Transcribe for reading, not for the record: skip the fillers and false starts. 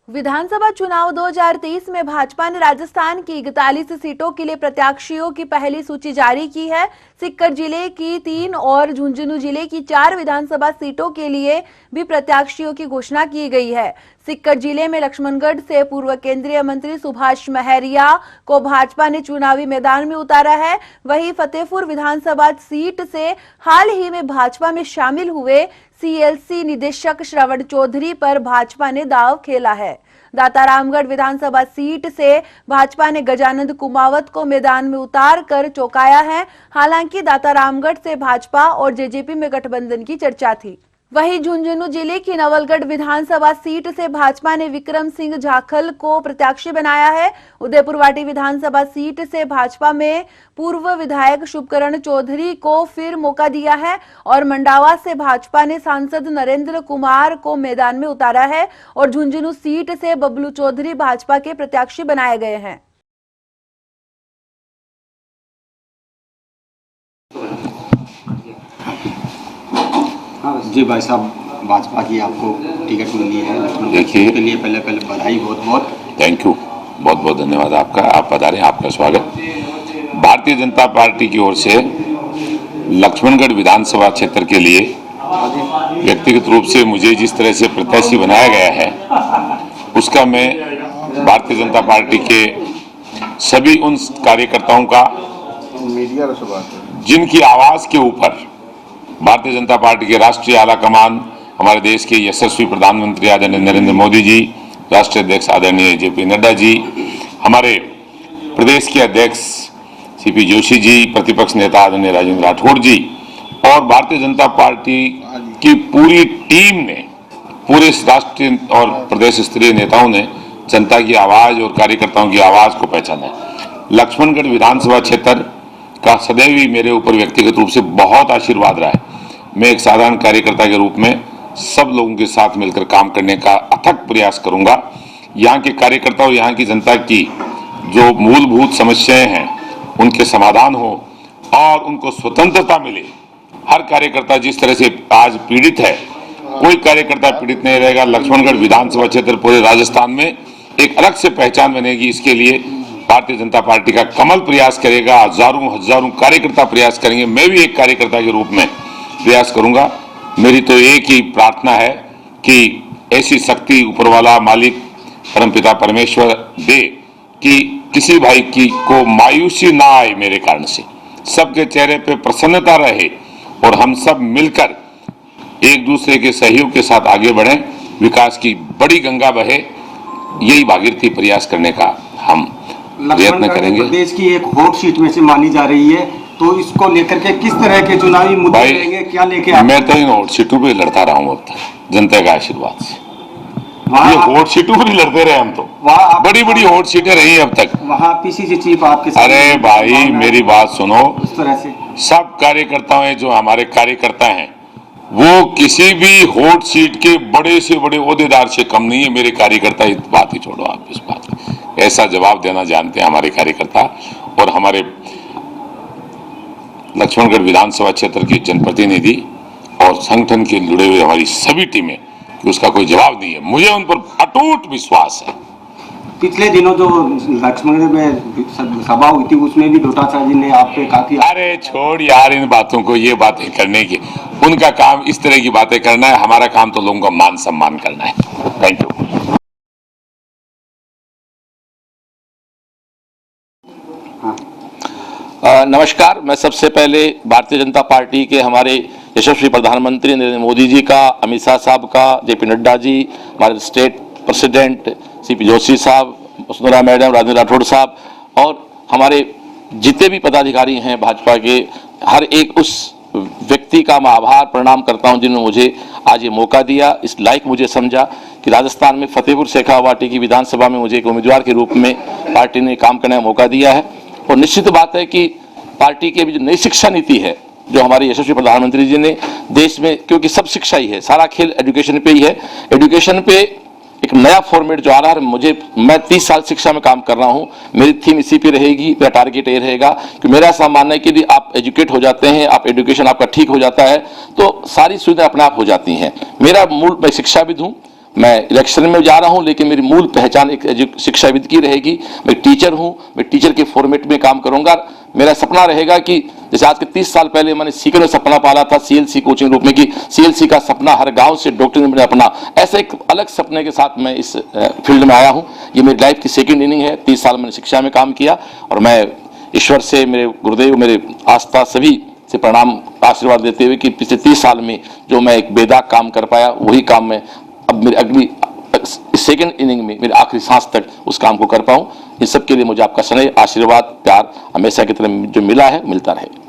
विधानसभा चुनाव 2023 में भाजपा ने राजस्थान की 41 सीटों के लिए प्रत्याशियों की पहली सूची जारी की है। सीकर जिले की 3 और झुंझुनू जिले की 4 विधानसभा सीटों के लिए भी प्रत्याशियों की घोषणा की गई है। सीकर जिले में लक्ष्मणगढ़ से पूर्व केंद्रीय मंत्री सुभाष महरिया को भाजपा ने चुनावी मैदान में उतारा है। वहीं फतेहपुर विधानसभा सीट से हाल ही में भाजपा में शामिल हुए सीएलसी निदेशक श्रवण चौधरी पर भाजपा ने दांव खेला है। दातारामगढ़ विधानसभा सीट से भाजपा ने गजानंद कुमावत को मैदान में उतार कर चौंकाया है। हालांकि दातारामगढ़ से भाजपा और जेजेपी में गठबंधन की चर्चा थी। वहीं झुंझुनू जिले की नवलगढ़ विधानसभा सीट से भाजपा ने विक्रम सिंह जाखल को प्रत्याशी बनाया है। उदयपुरवाटी विधानसभा सीट से भाजपा में पूर्व विधायक शुभकरण चौधरी को फिर मौका दिया है और मंडावा से भाजपा ने सांसद नरेंद्र कुमार को मैदान में उतारा है और झुंझुनू सीट से बबलू चौधरी भाजपा के प्रत्याशी बनाए गए हैं। जी भाई साहब, भाजपा की आपको टिकट मिली है। देखिए, के लिए पहले बधाई, बहुत बहुत थैंक यू, बहुत बहुत धन्यवाद आपका। आप पधारें, आपका स्वागत। भारतीय जनता पार्टी की ओर से लक्ष्मणगढ़ विधानसभा क्षेत्र के लिए व्यक्तिगत रूप से मुझे जिस तरह से प्रत्याशी बनाया गया है, उसका मैं भारतीय जनता पार्टी के सभी उन कार्यकर्ताओं का जिनकी आवाज के ऊपर भारतीय जनता पार्टी के राष्ट्रीय आला कमान, हमारे देश के यशस्वी प्रधानमंत्री आदरणीय नरेंद्र मोदी जी, राष्ट्रीय अध्यक्ष आदरणीय जेपी नड्डा जी, हमारे प्रदेश के अध्यक्ष सीपी जोशी जी, प्रतिपक्ष नेता आदरणीय राजेंद्र राठौड़ जी और भारतीय जनता पार्टी की पूरी टीम ने, पूरे राष्ट्रीय और प्रदेश स्तरीय नेताओं ने जनता की आवाज और कार्यकर्ताओं की आवाज को पहचाना। लक्ष्मणगढ़ विधानसभा क्षेत्र का सदैव ही मेरे ऊपर व्यक्तिगत रूप से बहुत आशीर्वाद रहा है। मैं एक साधारण कार्यकर्ता के रूप में सब लोगों के साथ मिलकर काम करने का अथक प्रयास करूंगा। यहाँ के कार्यकर्ता और यहाँ की जनता की जो मूलभूत समस्याएं हैं उनके समाधान हो और उनको स्वतंत्रता मिले। हर कार्यकर्ता जिस तरह से आज पीड़ित है, कोई कार्यकर्ता पीड़ित नहीं रहेगा। लक्ष्मणगढ़ विधानसभा क्षेत्र पूरे राजस्थान में एक अलग से पहचान बनेगी। इसके लिए भारतीय जनता पार्टी का कमल प्रयास करेगा, हजारों कार्यकर्ता प्रयास करेंगे। मैं भी एक कार्यकर्ता के रूप में प्रयास करूंगा। मेरी तो एक ही प्रार्थना है कि ऐसी शक्ति ऊपर वाला मालिक परमपिता परमेश्वर दे कि किसी भाई की को मायूसी ना आए मेरे कारण से, सबके चेहरे पे प्रसन्नता रहे और हम सब मिलकर एक दूसरे के सहयोग के साथ आगे बढ़ें, विकास की बड़ी गंगा बहे। यही भागीरथी प्रयास करने का हम प्रयत्न करेंगे। प्रदेश की एक हॉट सीट में से मानी जा रही है, तो इसको लेकर के किस तरह के चुनावी मुद्दे रहेंगे, क्या लेके मैं तो इन हॉट सीटों पे लड़ता रहा हूँ अब तक जनता का आशीर्वाद से। ये हॉट सीटों पर ही लड़ते रहे हम तो, बड़ी बड़ी हॉट सीटें रही अब तक। वहाँ पीसीसी चीफ आपके साथ। अरे भाई मेरी बात सुनो, इस तरह से सब कार्यकर्ता हैं जो हमारे कार्यकर्ता हैं वो किसी भी हॉट सीट के बड़े से बड़े ओहदेदार से कम नहीं है। मेरे कार्यकर्ता इस बात ही छोड़ो, आप इस बात ऐसा जवाब देना जानते हैं हमारे कार्यकर्ता और हमारे लक्ष्मणगढ़ विधानसभा क्षेत्र के जनप्रतिनिधि और संगठन के जुड़े हुए हमारी सभी टीमें कि उसका कोई जवाब नहीं है। मुझे उन पर अटूट विश्वास है। पिछले दिनों जो लक्ष्मणगढ़ में सभा हुई थी उसमें भी डोटासरा जी ने आप पे काफी। अरे छोड़ यार इन बातों को, ये बातें करने की, उनका काम इस तरह की बातें करना है, हमारा काम तो लोगों का मान सम्मान करना है। Thank you. नमस्कार। मैं सबसे पहले भारतीय जनता पार्टी के हमारे यशस्वी प्रधानमंत्री नरेंद्र मोदी जी का, अमित शाह साहब का, जेपी नड्डा जी, हमारे स्टेट प्रेसिडेंट सीपी जोशी साहब, वसुंधरा मैडम, राजेंद्र राठौड़ साहब और हमारे जितने भी पदाधिकारी हैं भाजपा के, हर एक उस व्यक्ति का मैं आभार प्रणाम करता हूं जिन्होंने मुझे आज ये मौका दिया, इस लायक मुझे समझा कि राजस्थान में फतेहपुर शेखावाटी की विधानसभा में मुझे एक उम्मीदवार के रूप में पार्टी ने काम करने का मौका दिया है। और निश्चित बात है कि पार्टी की जो नई शिक्षा नीति है जो हमारे यशस्वी प्रधानमंत्री जी ने देश में, क्योंकि सब शिक्षा ही है, सारा खेल एजुकेशन पे ही है, एजुकेशन पे एक नया फॉर्मेट जो आ रहा है। मैं 30 साल शिक्षा में काम कर रहा हूं, मेरी थीम इसी पे रहेगी, मेरा टारगेट ये रहेगा कि मेरा ऐसा मानना है कि यदि आप एजुकेट हो जाते हैं, आप एजुकेशन आपका ठीक हो जाता है तो सारी सुविधाएं अपने आप हो जाती हैं। मेरा मूल, मैं शिक्षाविद हूं, मैं इलेक्शन में जा रहा हूं, लेकिन मेरी मूल पहचान एक शिक्षाविद की रहेगी। मैं टीचर हूं, मैं टीचर के फॉर्मेट में काम करूंगा। मेरा सपना रहेगा कि जैसे आज के 30 साल पहले मैंने सीकर में सपना पाला था सीएलसी कोचिंग रूप में, कि सीएलसी का सपना हर गांव से डॉक्टर ने अपना, ऐसे एक अलग सपने के साथ मैं इस फील्ड में आया हूं। ये मेरी लाइफ की सेकेंड इनिंग है। 30 साल मैंने शिक्षा में काम किया और मैं ईश्वर से, मेरे गुरुदेव, मेरे आस्था सभी से प्रणाम आशीर्वाद देते हुए कि पिछले 30 साल में जो मैं एक बेदाग काम कर पाया, वही काम मैं अब मेरी अगली सेकेंड इनिंग में, मेरे आखिरी सांस तक उस काम को कर पाऊं। इन सब के लिए मुझे आपका स्नेह, आशीर्वाद, प्यार हमेशा की तरह जो मिला है, मिलता रहे।